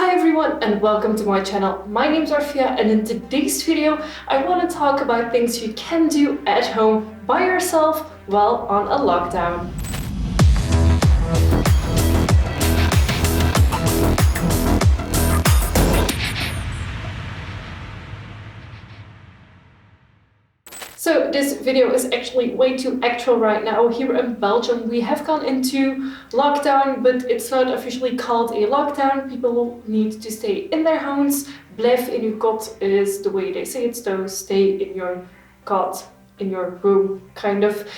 Hi everyone and welcome to my channel. My name is Orphea and in today's video I want to talk about things you can do at home by yourself while on a lockdown. So this video is actually way too actual right now. Here in Belgium we have gone into lockdown, but it's not officially called a lockdown. People need to stay in their homes. Blijf in uw kot is the way they say it, so stay in your cot, in your room, kind of.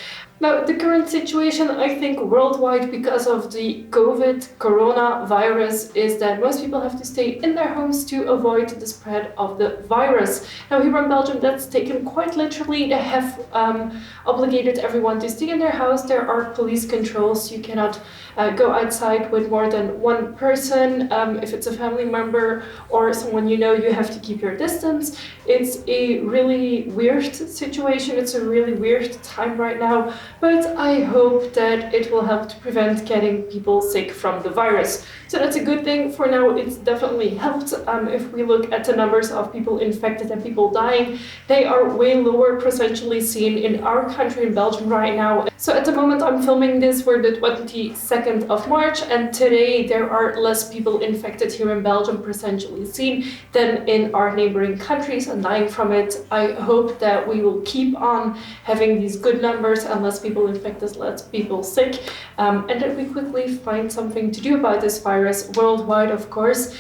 Now, the current situation, I think, worldwide because of the coronavirus is that most people have to stay in their homes to avoid the spread of the virus. Now, here in Belgium, that's taken quite literally. They have obligated everyone to stay in their house. There are police controls. You cannot go outside with more than one person. If it's a family member or someone you know, you have to keep your distance. It's a really weird situation. It's a really weird time right now. But I hope that it will help to prevent getting people sick from the virus. So that's a good thing. For now, it's definitely helped. If we look at the numbers of people infected and people dying, they are way lower percentually seen in our country in Belgium right now. So at the moment I'm filming this, we're the 22nd of March, and today there are less people infected here in Belgium percentually seen than in our neighboring countries and dying from it. I hope that we will keep on having these good numbers and less people infected, less people sick, and that we quickly find something to do about this virus worldwide, of course,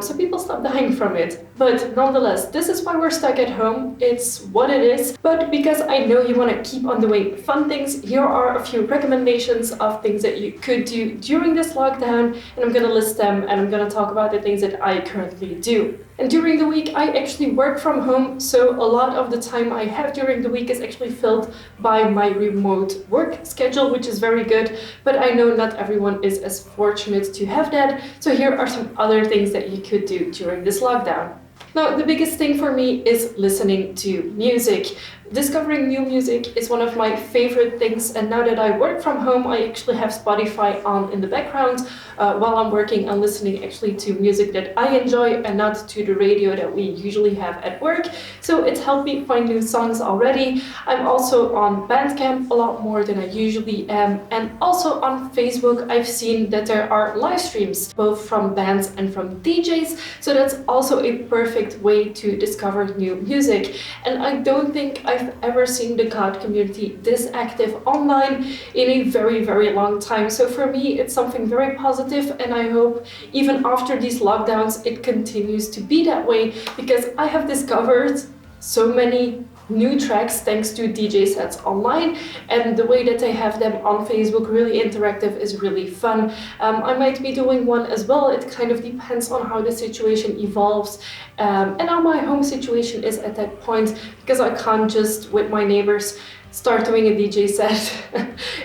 so people stop dying from it. But nonetheless, this is why we're stuck at home. It's what it is. But because I know you want to keep on doing fun things, here are a few recommendations of things that you could do during this lockdown, and I'm going to list them and I'm going to talk about the things that I currently do. And during the week, I actually work from home, so a lot of the time I have during the week is actually filled by my remote work schedule, which is very good, but I know not everyone is as fortunate to have that, so here are some other things that you could do during this lockdown. Now, the biggest thing for me is listening to music. Discovering new music is one of my favorite things, and now that I work from home, I actually have Spotify on in the background while I'm working and listening actually to music that I enjoy and not to the radio that we usually have at work. So it's helped me find new songs already. I'm also on Bandcamp a lot more than I usually am, and also on Facebook I've seen that there are live streams both from bands and from DJs, so that's also a perfect way to discover new music. And I don't think I've ever seen the God community this active online in a very, very long time. So for me, it's something very positive, and I hope even after these lockdowns, it continues to be that way, because I have discovered so many new tracks thanks to DJ sets online, and the way that they have them on Facebook, really interactive, is really fun. I might be doing one as well. It kind of depends on how the situation evolves and how my home situation is at that point, because I can't just with my neighbors start doing a DJ set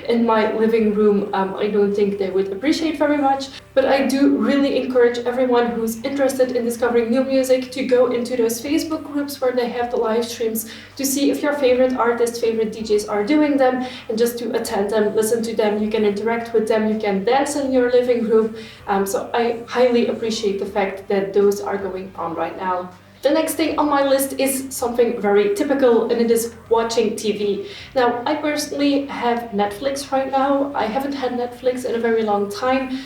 in my living room. I don't think they would appreciate very much, but I do really encourage everyone who's interested in discovering new music to go into those Facebook groups where they have the live streams to see if your favorite artists, favorite DJs are doing them, and just to attend them, listen to them. You can interact with them, you can dance in your living room. So I highly appreciate the fact that those are going on right now. The next thing on my list is something very typical, and it is watching TV. Now, I personally have Netflix right now. I haven't had Netflix in a very long time,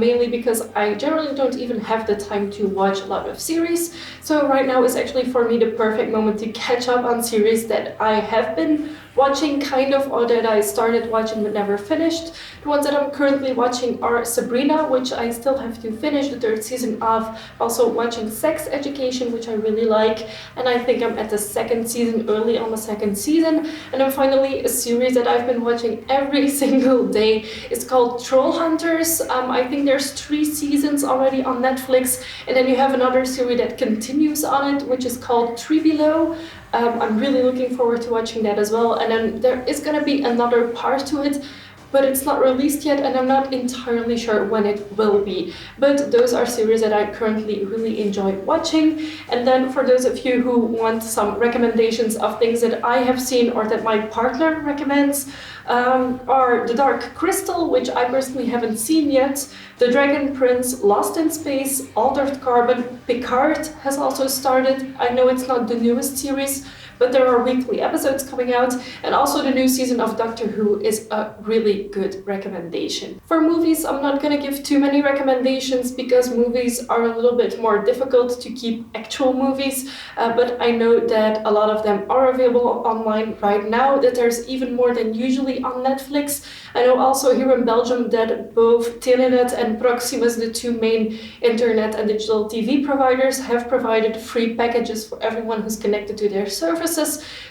mainly because I generally don't even have the time to watch a lot of series. So right now is actually for me the perfect moment to catch up on series that I have been watching kind of, or that I started watching but never finished. The ones that I'm currently watching are Sabrina, which I still have to finish the 3rd season of. Also watching Sex Education, which I really like, and I think I'm at the 2nd season, early on the 2nd season. And then finally a series that I've been watching every single day is called Troll Hunters. I think there's 3 seasons already on Netflix, and then you have another series that continues on it, which is called 3 Below. I'm really looking forward to watching that as well, and then there is going to be another part to it, but it's not released yet and I'm not entirely sure when it will be. But those are series that I currently really enjoy watching. And then for those of you who want some recommendations of things that I have seen or that my partner recommends, are The Dark Crystal, which I personally haven't seen yet, The Dragon Prince, Lost in Space, Altered Carbon, Picard has also started. I know it's not the newest series, but there are weekly episodes coming out, and also the new season of Doctor Who is a really good recommendation. For movies, I'm not gonna give too many recommendations because movies are a little bit more difficult to keep actual movies, but I know that a lot of them are available online right now, that there's even more than usually on Netflix. I know also here in Belgium that both Telenet and Proximus, the two main internet and digital TV providers, have provided free packages for everyone who's connected to their service.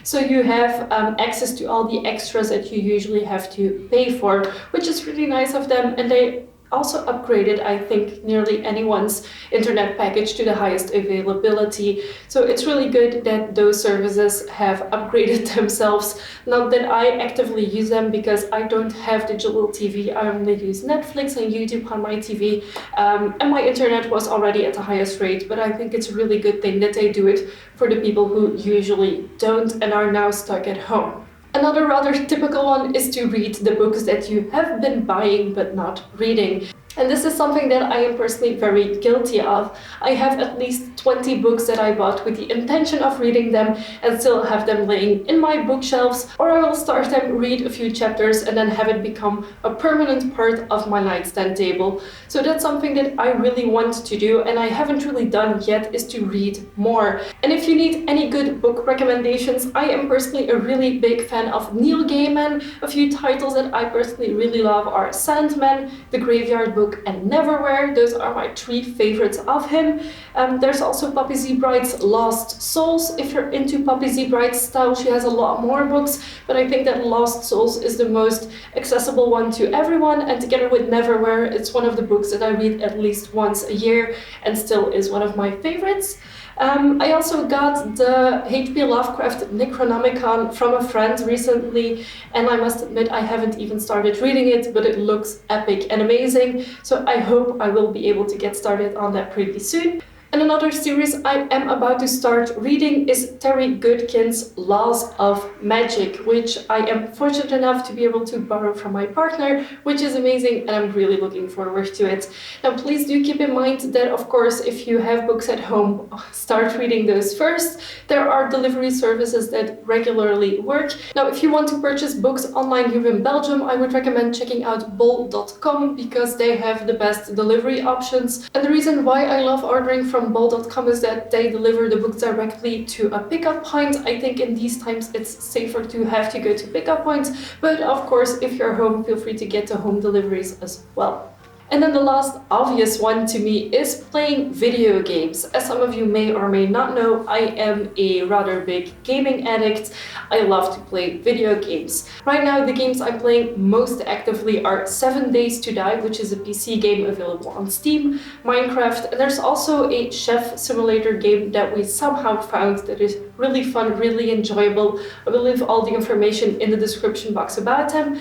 So you have access to all the extras that you usually have to pay for, which is really nice of them. And they also upgraded, I think, nearly anyone's internet package to the highest availability. So it's really good that those services have upgraded themselves. Not that I actively use them because I don't have digital TV. I only use Netflix and YouTube on my TV. And my internet was already at the highest rate, but I think it's a really good thing that they do it for the people who usually don't and are now stuck at home. Another rather typical one is to read the books that you have been buying but not reading. And this is something that I am personally very guilty of. I have at least 20 books that I bought with the intention of reading them and still have them laying in my bookshelves, or I will start them, read a few chapters, and then have it become a permanent part of my nightstand table. So that's something that I really want to do and I haven't really done yet, is to read more. And if you need any good book recommendations, I am personally a really big fan of Neil Gaiman. A few titles that I personally really love are Sandman, The Graveyard Book, and Neverwhere. Those are my three favorites of him. There's also Poppy Z. Bright's Lost Souls. If you're into Poppy Z. Bright's style, she has a lot more books, but I think that Lost Souls is the most accessible one to everyone, and together with Neverwhere, it's one of the books that I read at least once a year and still is one of my favorites. I also got the H.P. Lovecraft Necronomicon from a friend recently, and I must admit I haven't even started reading it, but it looks epic and amazing, so I hope I will be able to get started on that pretty soon. And another series I am about to start reading is Terry Goodkin's Laws of Magic, which I am fortunate enough to be able to borrow from my partner, which is amazing, and I'm really looking forward to it. Now, please do keep in mind that, of course, if you have books at home, start reading those first. There are delivery services that regularly work. Now, if you want to purchase books online here in Belgium, I would recommend checking out bol.com because they have the best delivery options. And the reason why I love ordering from bol.com is that they deliver the books directly to a pickup point. I think in these times it's safer to have to go to pickup points, but of course if you're home, feel free to get to home deliveries as well. And then the last obvious one to me is playing video games. As some of you may or may not know, I am a rather big gaming addict. I love to play video games. Right now, the games I'm playing most actively are 7 Days to Die, which is a PC game available on Steam, Minecraft, and there's also a chef simulator game that we somehow found that is really fun, really enjoyable. I will leave all the information in the description box about them.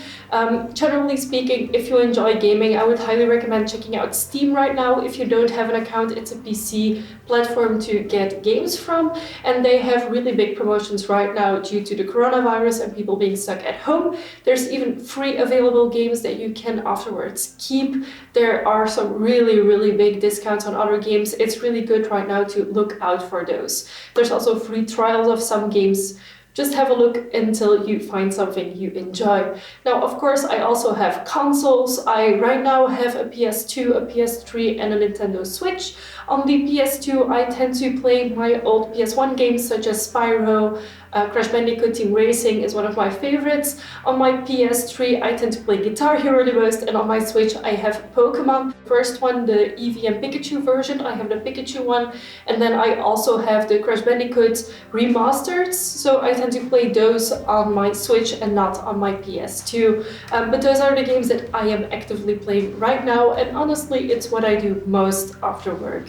Generally speaking, if you enjoy gaming, I would highly recommend checking out Steam right now. If you don't have an account, it's a PC platform to get games from, and they have really big promotions right now due to the coronavirus and people being stuck at home. There's even free available games that you can afterwards keep. There are some really big discounts on other games. It's really good right now to look out for those. There's also free trials of some games. Just have a look until you find something you enjoy. Now, of course, I also have consoles. I right now have a PS2, a PS3, and a Nintendo Switch. On the PS2, I tend to play my old PS1 games such as Spyro, Crash Bandicoot Team Racing is one of my favorites. On my PS3, I tend to play Guitar Hero the most, and on my Switch, I have Pokemon. First one, the Eevee and Pikachu version, I have the Pikachu one, and then I also have the Crash Bandicoot remastered, so I tend to play those on my Switch and not on my PS2. But those are the games that I am actively playing right now, and honestly, it's what I do most after work.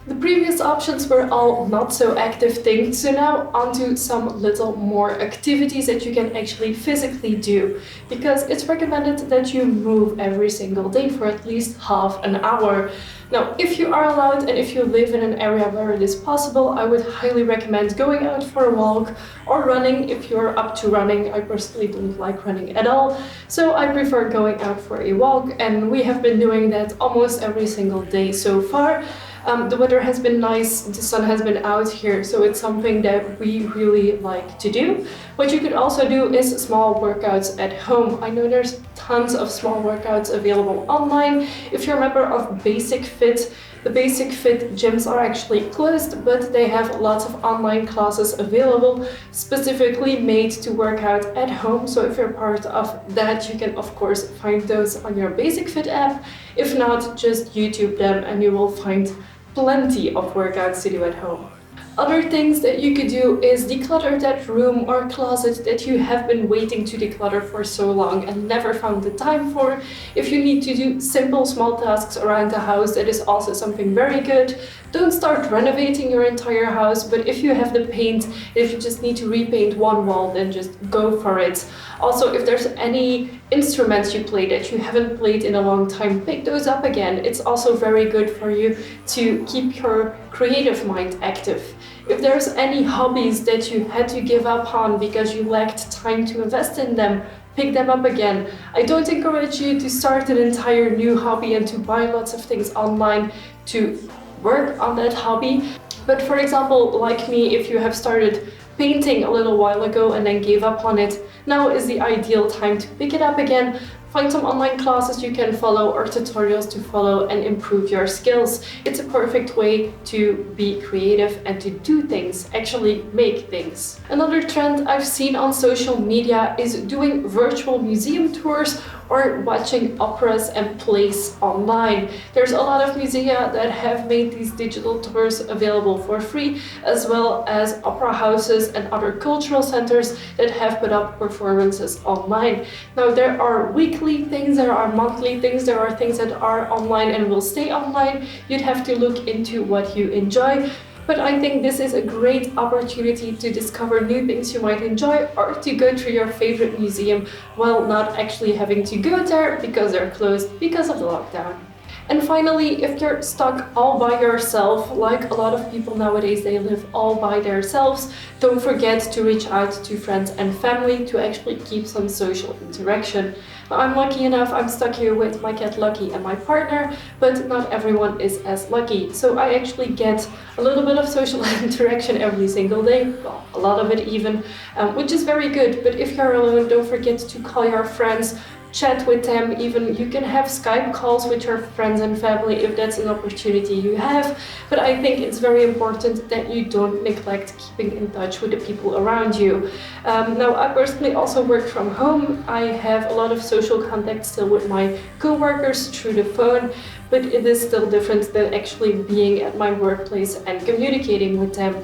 The previous options were all not so active things, so now onto some little more activities that you can actually physically do, because it's recommended that you move every single day for at least half an hour. Now, if you are allowed and if you live in an area where it is possible, I would highly recommend going out for a walk or running if you're up to running. I personally don't like running at all, so I prefer going out for a walk, and we have been doing that almost every single day so far. The weather has been nice, the sun has been out here, so it's something that we really like to do. What you could also do is small workouts at home. I know there's tons of small workouts available online. If you're a member of Basic Fit, the Basic Fit gyms are actually closed, but they have lots of online classes available specifically made to work out at home. So if you're part of that, you can of course find those on your Basic Fit app. If not, just YouTube them and you will find plenty of workouts to do at home. Other things that you could do is declutter that room or closet that you have been waiting to declutter for so long and never found the time for. If you need to do simple small tasks around the house, that is also something very good. Don't start renovating your entire house, but if you have the paint, if you just need to repaint one wall, then just go for it. Also, if there's any instruments you play that you haven't played in a long time, pick those up again. It's also very good for you to keep your creative mind active. If there's any hobbies that you had to give up on because you lacked time to invest in them, pick them up again. I don't encourage you to start an entire new hobby and to buy lots of things online to work on that hobby. But for example, like me, if you have started painting a little while ago and then gave up on it, now is the ideal time to pick it up again. Find some online classes you can follow or tutorials to follow and improve your skills. It's a perfect way to be creative and to do things, actually make things. Another trend I've seen on social media is doing virtual museum tours or watching operas and plays online. There's a lot of musea that have made these digital tours available for free, as well as opera houses and other cultural centers that have put up performances online. Now, there are weekly things, there are monthly things, there are things that are online and will stay online. You'd have to look into what you enjoy. But I think this is a great opportunity to discover new things you might enjoy or to go to your favorite museum while not actually having to go there because they're closed because of the lockdown. And finally, if you're stuck all by yourself, like a lot of people nowadays, they live all by themselves, don't forget to reach out to friends and family to actually keep some social interaction. Now, I'm lucky enough, I'm stuck here with my cat Lucky and my partner, but not everyone is as lucky. So I actually get a little bit of social interaction every single day, well, a lot of it even, which is very good. But if you're alone, don't forget to call your friends, chat with them. Even you can have Skype calls with your friends and family if that's an opportunity you have. But I think it's very important that you don't neglect keeping in touch with the people around you. Now, I personally also work from home. I have a lot of social contact still with my co-workers through the phone, but it is still different than actually being at my workplace and communicating with them.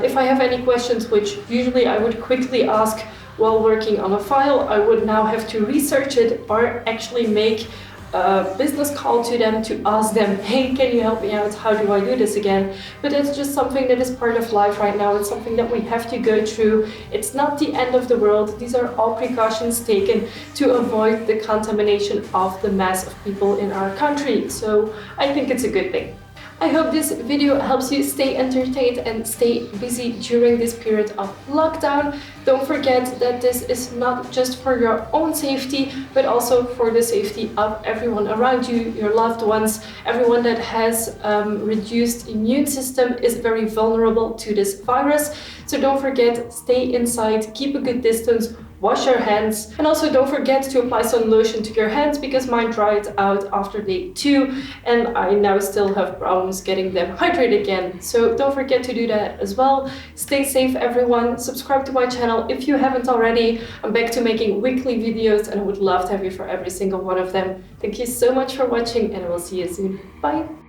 If I have any questions, which usually I would quickly ask while working on a file, I would now have to research it or actually make a business call to them to ask them, hey, can you help me out? How do I do this again? But it's just something that is part of life right now. It's something that we have to go through. It's not the end of the world. These are all precautions taken to avoid the contamination of the mass of people in our country. So I think it's a good thing. I hope this video helps you stay entertained and stay busy during this period of lockdown. Don't forget that this is not just for your own safety, but also for the safety of everyone around you, your loved ones. Everyone that has reduced immune system is very vulnerable to this virus. So don't forget, stay inside, keep a good distance, wash your hands, and also don't forget to apply some lotion to your hands because mine dried out after day 2 and I now still have problems getting them hydrated again. So don't forget to do that as well. Stay safe, everyone. Subscribe to my channel if you haven't already. I'm back to making weekly videos and I would love to have you for every single one of them. Thank you so much for watching and I will see you soon. Bye!